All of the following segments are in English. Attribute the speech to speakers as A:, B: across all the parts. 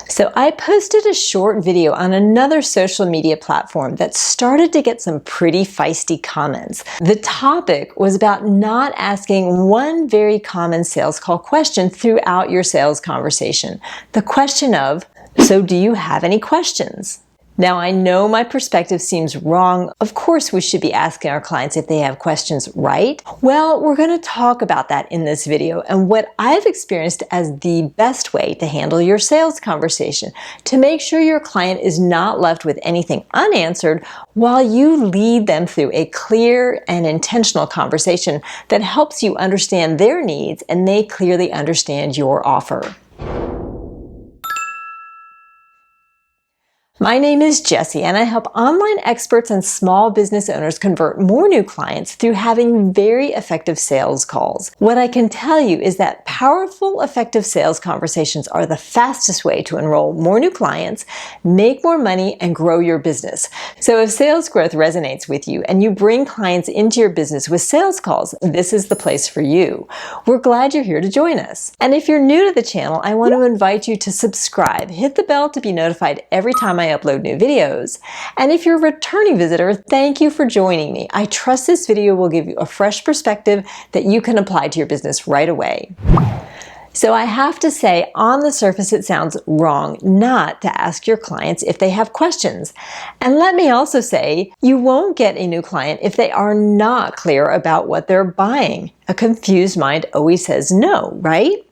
A: So I posted a short video on another social media platform that started to get some pretty feisty comments. The topic was about not asking one very common sales call question throughout your sales conversation. The question of, so do you have any questions? Now, I know my perspective seems wrong. Of course, we should be asking our clients if they have questions, right? Well, we're going to talk about that in this video and what I've experienced as the best way to handle your sales conversation to make sure your client is not left with anything unanswered while you lead them through a clear and intentional conversation that helps you understand their needs and they clearly understand your offer. My name is Jessie, and I help online experts and small business owners convert more new clients through having very effective sales calls. What I can tell you is that powerful, effective sales conversations are the fastest way to enroll more new clients, make more money, and grow your business. So if sales growth resonates with you and you bring clients into your business with sales calls, this is the place for you. We're glad you're here to join us. And if you're new to the channel, I want to invite you to subscribe. Hit the bell to be notified every time I upload new videos. And if you're a returning visitor, thank you for joining me. I trust this video will give you a fresh perspective that you can apply to your business right away. So I have to say, on the surface, it sounds wrong not to ask your clients if they have questions. And let me also say, you won't get a new client if they are not clear about what they're buying. A confused mind always says no, right?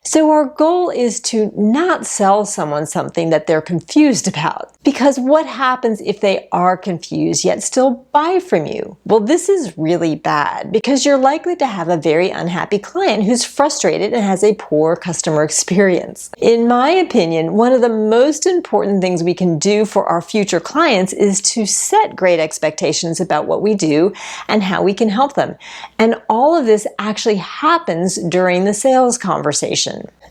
A: So our goal is to not sell someone something that they're confused about. Because what happens if they are confused yet still buy from you? Well, this is really bad because you're likely to have a very unhappy client who's frustrated and has a poor customer experience. In my opinion, one of the most important things we can do for our future clients is to set great expectations about what we do and how we can help them. And all of this actually happens during the sales conversation.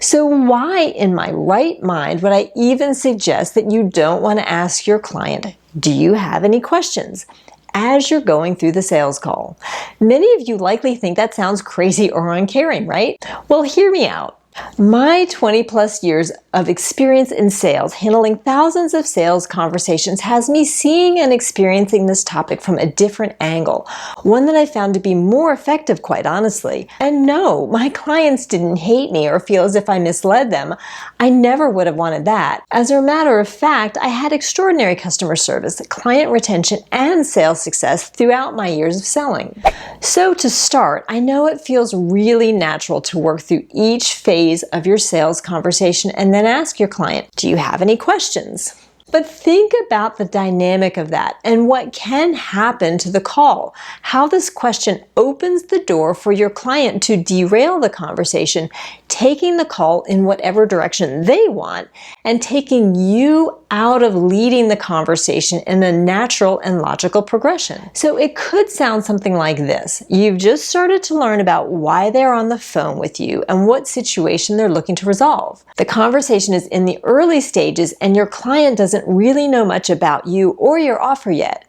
A: So why in my right mind would I even suggest that you don't want to ask your client, do you have any questions, as you're going through the sales call? Many of you likely think that sounds crazy or uncaring, right? Well, hear me out. My 20 plus years of experience in sales, handling thousands of sales conversations, has me seeing and experiencing this topic from a different angle, one that I found to be more effective, quite honestly. And no, my clients didn't hate me or feel as if I misled them. I never would have wanted that. As a matter of fact, I had extraordinary customer service, client retention, and sales success throughout my years of selling. So to start, I know it feels really natural to work through each phase of your sales conversation and then ask your client, do you have any questions? But think about the dynamic of that and what can happen to the call. How this question opens the door for your client to derail the conversation, taking the call in whatever direction they want and taking you out of leading the conversation in a natural and logical progression. So it could sound something like this. You've just started to learn about why they're on the phone with you and what situation they're looking to resolve. The conversation is in the early stages and your client doesn't really know much about you or your offer yet.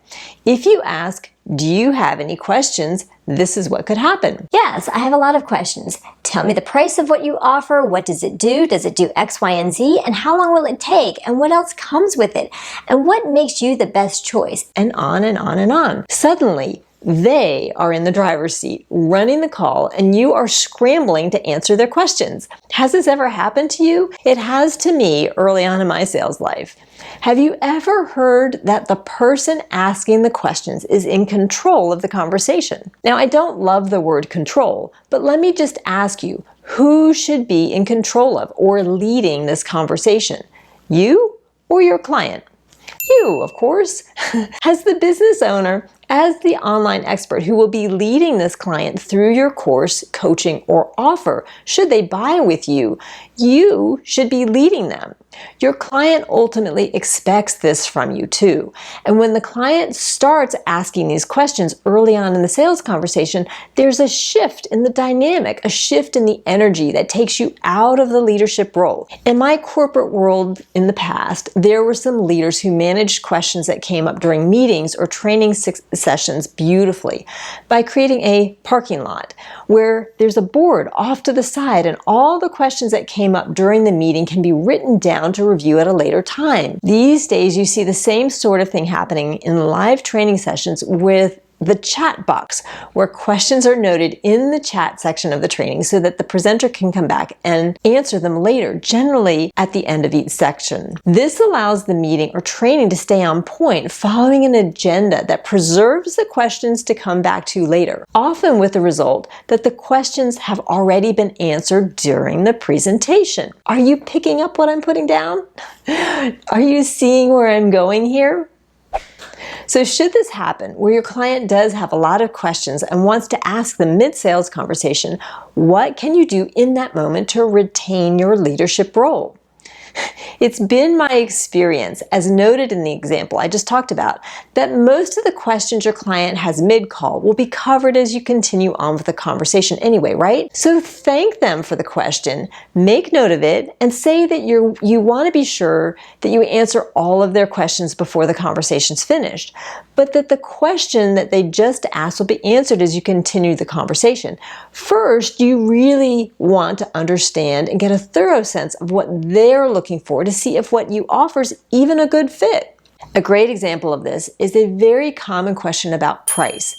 A: If you ask, do you have any questions? This is what could happen.
B: Yes, I have a lot of questions. Tell me the price of what you offer. What does it do? Does it do X, Y, and Z? And how long will it take? And what else comes with it? And what makes you the best choice?
A: And on and on and on. Suddenly, they are in the driver's seat, running the call, and you are scrambling to answer their questions. Has this ever happened to you? It has to me early on in my sales life. Have you ever heard that the person asking the questions is in control of the conversation? Now, I don't love the word control, but let me just ask you, who should be in control of or leading this conversation? You or your client? You, of course. As the business owner, as the online expert who will be leading this client through your course, coaching, or offer, should they buy with you, you should be leading them. Your client ultimately expects this from you too. And when the client starts asking these questions early on in the sales conversation, there's a shift in the dynamic, a shift in the energy that takes you out of the leadership role. In my corporate world in the past, there were some leaders who managed questions that came up during meetings or training sessions beautifully by creating a parking lot where there's a board off to the side and all the questions that came came up during the meeting can be written down to review at a later time. These days, you see the same sort of thing happening in live training sessions with the chat box, where questions are noted in the chat section of the training so that the presenter can come back and answer them later, generally at the end of each section. This allows the meeting or training to stay on point, following an agenda that preserves the questions to come back to later, often with the result that the questions have already been answered during the presentation. Are you picking up what I'm putting down? Are you seeing where I'm going here? So should this happen, where your client does have a lot of questions and wants to ask them mid-sales conversation, what can you do in that moment to retain your leadership role? It's been my experience, as noted in the example I just talked about, that most of the questions your client has mid-call will be covered as you continue on with the conversation anyway, right? So thank them for the question, make note of it, and say that you want to be sure that you answer all of their questions before the conversation's finished, but that the question that they just asked will be answered as you continue the conversation. First, you really want to understand and get a thorough sense of what they're looking for to see if what you offer is even a good fit. A great example of this is a very common question about price.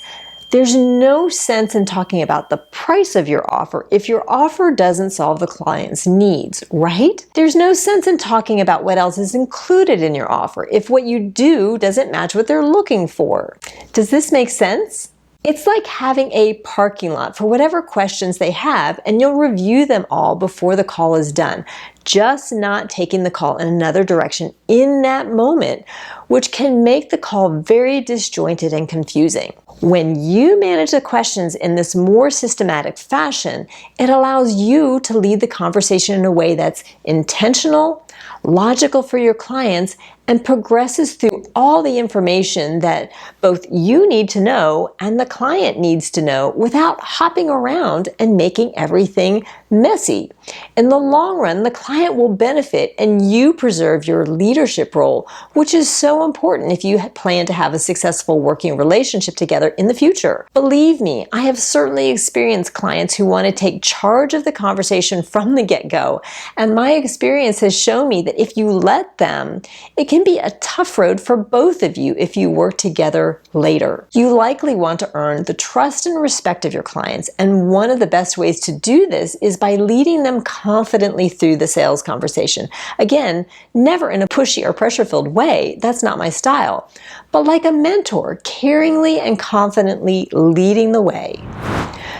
A: There's no sense in talking about the price of your offer if your offer doesn't solve the client's needs, right? There's no sense in talking about what else is included in your offer if what you do doesn't match what they're looking for. Does this make sense? It's like having a parking lot for whatever questions they have, and you'll review them all before the call is done, just not taking the call in another direction in that moment, which can make the call very disjointed and confusing. When you manage the questions in this more systematic fashion, it allows you to lead the conversation in a way that's intentional, logical for your clients, and progresses through all the information that both you need to know and the client needs to know without hopping around and making everything messy. In the long run, the client will benefit and you preserve your leadership role, which is so important if you plan to have a successful working relationship together in the future. Believe me, I have certainly experienced clients who want to take charge of the conversation from the get-go, and my experience has shown me that if you let them, it can be a tough road for both of you if you work together later. You likely want to earn the trust and respect of your clients, and one of the best ways to do this is by leading them confidently through the sales conversation. Again, never in a pushy or pressure-filled way, that's not my style, but like a mentor, caringly and confidently leading the way.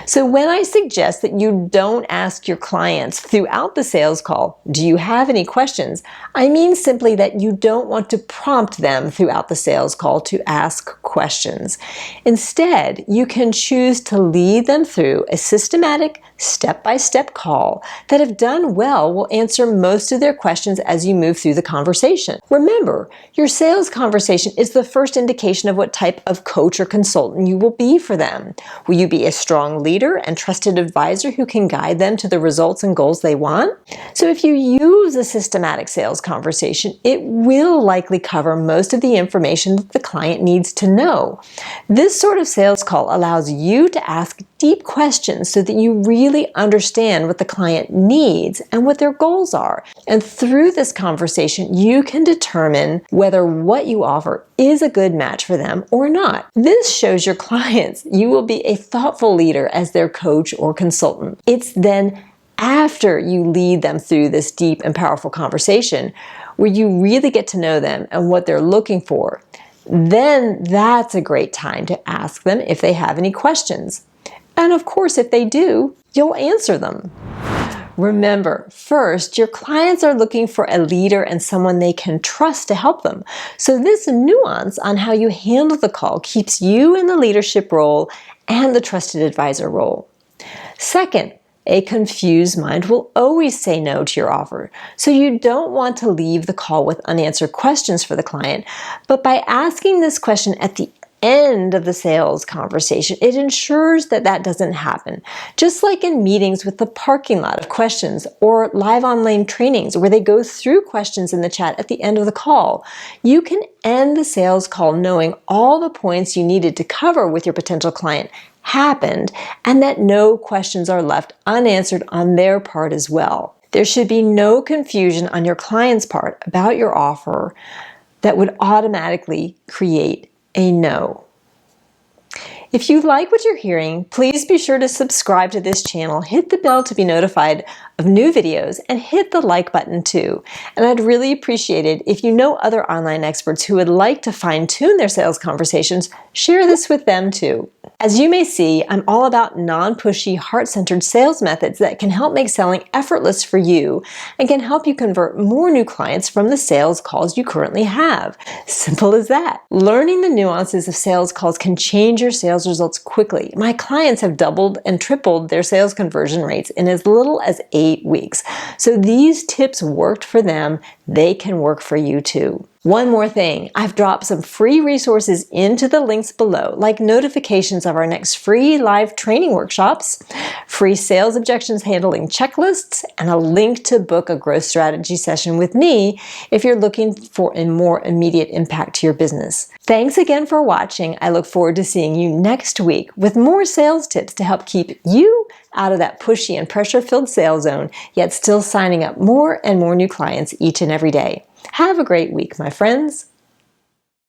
A: So when I suggest that you don't ask your clients throughout the sales call, "Do you have any questions?" I mean simply that you don't want to prompt them throughout the sales call to ask questions. Instead, you can choose to lead them through a systematic, step-by-step call that, if done well, will answer most of their questions as you move through the conversation. Remember, your sales conversation is the first indication of what type of coach or consultant you will be for them. Will you be a strong leader and trusted advisor who can guide them to the results and goals they want? So if you use a systematic sales conversation, it will likely cover most of the information that the client needs to know. This sort of sales call allows you to ask deep questions so that you really understand what the client needs and what their goals are. And through this conversation, you can determine whether what you offer is a good match for them or not. This shows your clients you will be a thoughtful leader as their coach or consultant. It's then after you lead them through this deep and powerful conversation where you really get to know them and what they're looking for. Then that's a great time to ask them if they have any questions. And of course, if they do, you'll answer them. Remember, first, your clients are looking for a leader and someone they can trust to help them. So this nuance on how you handle the call keeps you in the leadership role and the trusted advisor role. Second, a confused mind will always say no to your offer. So you don't want to leave the call with unanswered questions for the client, but by asking this question at the end of the sales conversation, it ensures that that doesn't happen. Just like in meetings with the parking lot of questions or live online trainings where they go through questions in the chat at the end of the call, you can end the sales call knowing all the points you needed to cover with your potential client happened and that no questions are left unanswered on their part as well. There should be no confusion on your client's part about your offer that would automatically create a no. If you like what you're hearing, please be sure to subscribe to this channel, hit the bell to be notified of new videos, and hit the like button too. And I'd really appreciate it if you know other online experts who would like to fine-tune their sales conversations, share this with them too. As you may see, I'm all about non-pushy, heart-centered sales methods that can help make selling effortless for you and can help you convert more new clients from the sales calls you currently have. Simple as that. Learning the nuances of sales calls can change your sales results quickly. My clients have doubled and tripled their sales conversion rates in as little as 8 weeks. So these tips worked for them. They can work for you too. One more thing, I've dropped some free resources into the links below, like notifications of our next free live training workshops, free sales objections handling checklists, and a link to book a growth strategy session with me if you're looking for a more immediate impact to your business. Thanks again for watching. I look forward to seeing you next week with more sales tips to help keep you out of that pushy and pressure-filled sales zone, yet still signing up more and more new clients each and every day. Have a great week, my friends.